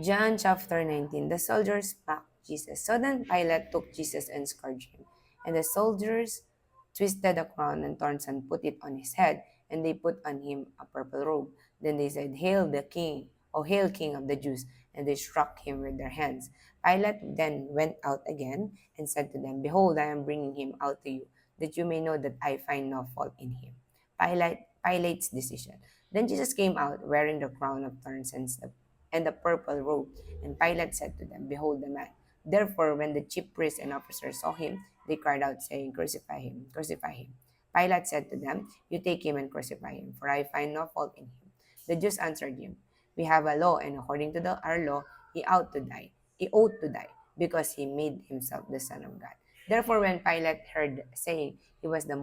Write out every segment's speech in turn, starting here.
John chapter 19. The soldiers mocked Jesus. So then Pilate took Jesus and scourged him. And the soldiers twisted a crown and thorns and put it on his head, and they put on him a purple robe. Then they said, Hail the king, O hail king of the Jews. And they struck him with their hands. Pilate then went out again and said to them, Behold, I am bringing him out to you, that you may know that I find no fault in him. Pilate's decision. Then Jesus came out wearing the crown of thorns and the purple robe. And Pilate said to them, Behold the man. Therefore, when the chief priests and officers saw him, they cried out, saying, Crucify him, crucify him. Pilate said to them, You take him and crucify him, for I find no fault in him. The Jews answered him, We have a law, and according to our law, he ought to die. He ought to die, because he made himself the Son of God. Therefore, when Pilate heard saying, he was the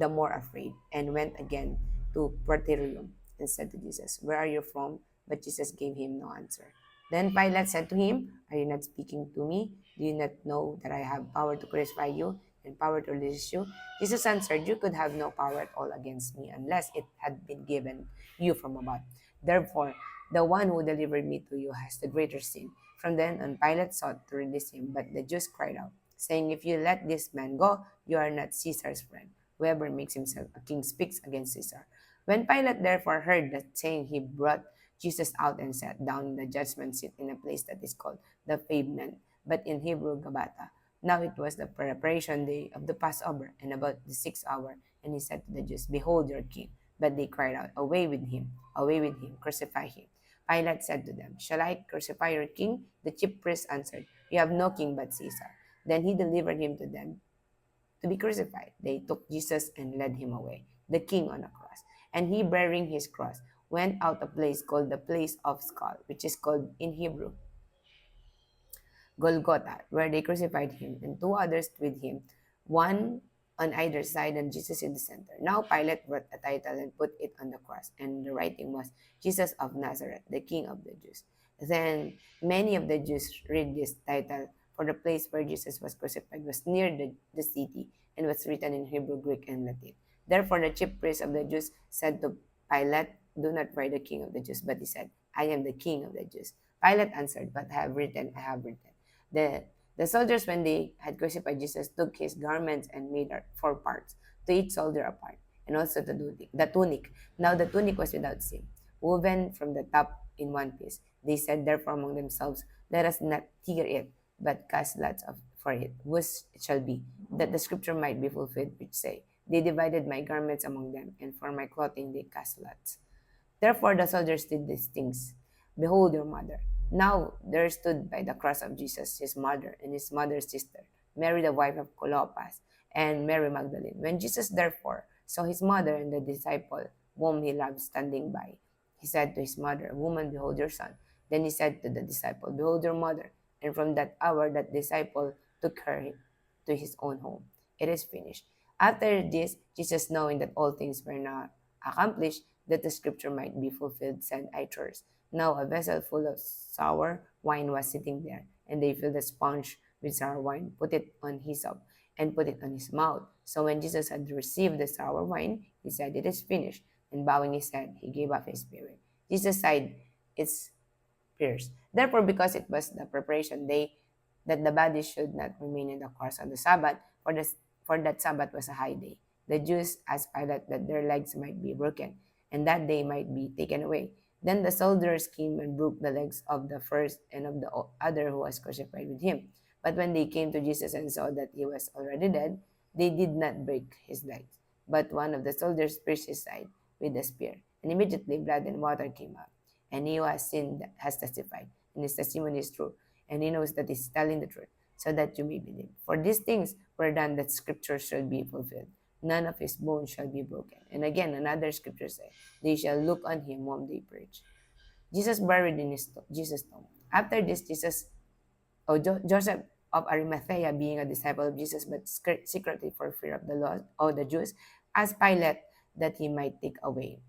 more afraid, and went again to Praetorium, and said to Jesus, Where are you from? But Jesus gave him no answer. Then Pilate said to him, Are you not speaking to me? Do you not know that I have power to crucify you and power to release you? Jesus answered, You could have no power at all against me unless it had been given you from above. Therefore, the one who delivered me to you has the greater sin. From then on, Pilate sought to release him, but the Jews cried out, saying, If you let this man go, you are not Caesar's friend. Whoever makes himself a king speaks against Caesar. When Pilate therefore heard that saying, he brought Jesus out and sat down in the judgment seat in a place that is called the pavement, but in Hebrew, Gabata. Now it was the preparation day of the Passover, and about the sixth hour, and he said to the Jews, Behold your king. But they cried out, away with him, crucify him. Pilate said to them, Shall I crucify your king? The chief priests answered, You have no king but Caesar. Then he delivered him to them to be crucified. They took Jesus and led him away, the king on a cross. And he, bearing his cross, went out a place called the place of skull, which is called in Hebrew Golgotha, where they crucified him, and two others with him, one on either side, and Jesus in the center. Now Pilate wrote a title and put it on the cross, and the writing was, Jesus of Nazareth, the King of the Jews. Then many of the Jews read this title, for the place where Jesus was crucified was near the city, and was written in Hebrew, Greek, and Latin. Therefore the chief priests of the Jews said to Pilate, Do not write the King of the Jews, but he said, I am the King of the Jews. Pilate answered, But I have written, I have written. The, the soldiers, when they had crucified Jesus, took his garments and made four parts, to each soldier a part, and also the tunic. Now the tunic was without seam, woven from the top in one piece. They said therefore among themselves, Let us not tear it, but cast lots for it, whose it shall be, that the scripture might be fulfilled, which say, They divided my garments among them, and for my clothing they cast lots. Therefore the soldiers did these things. Behold your mother. Now there stood by the cross of Jesus his mother and his mother's sister, Mary the wife of Clopas, and Mary Magdalene. When Jesus therefore saw his mother and the disciple whom he loved standing by, he said to his mother, Woman, behold your son. Then he said to the disciple, Behold your mother. And from that hour that disciple took her to his own home. It is finished. After this, Jesus, knowing that all things were now accomplished, that the scripture might be fulfilled, said, I thirst. Now a vessel full of sour wine was sitting there, and they filled a sponge with sour wine, put it on hyssop, and put it on his mouth. So when Jesus had received the sour wine, he said, It is finished. And bowing his head, he gave up his spirit. Jesus sighed, It's pierced. Therefore, because it was the preparation day, that the body should not remain in the course of the Sabbath, for that Sabbath was a high day. The Jews asked Pilate that their legs might be broken, and that they might be taken away. Then the soldiers came and broke the legs of the first and of the other who was crucified with him. But when they came to Jesus and saw that he was already dead, they did not break his legs. But one of the soldiers pierced his side with a spear, and immediately blood and water came out. And he who has sinned has testified, and his testimony is true, and he knows that he's telling the truth, so that you may believe. For these things were done that scripture should be fulfilled. None of his bones shall be broken. And again, another scripture says, They shall look on him whom they preach. Jesus buried in Jesus' tomb. After this, Joseph of Arimathea, being a disciple of Jesus, but secretly for fear of the law of the Jews, asked Pilate that he might take away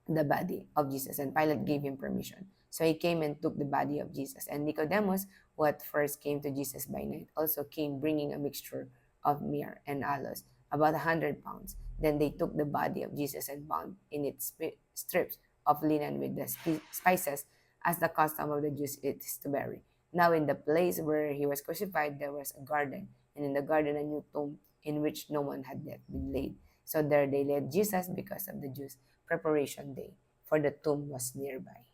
the body of Jesus, and Pilate gave him permission. So he came and took the body of Jesus. And Nicodemus, who at first came to Jesus by night, also came bringing a mixture of myrrh and aloes, about 100 pounds. Then they took the body of Jesus and bound in its strips of linen with the spices as the custom of the Jews it is to bury. Now in the place where he was crucified there was a garden, and in the garden a new tomb in which no one had yet been laid. So there they laid Jesus because of the Jews' preparation day, for the tomb was nearby.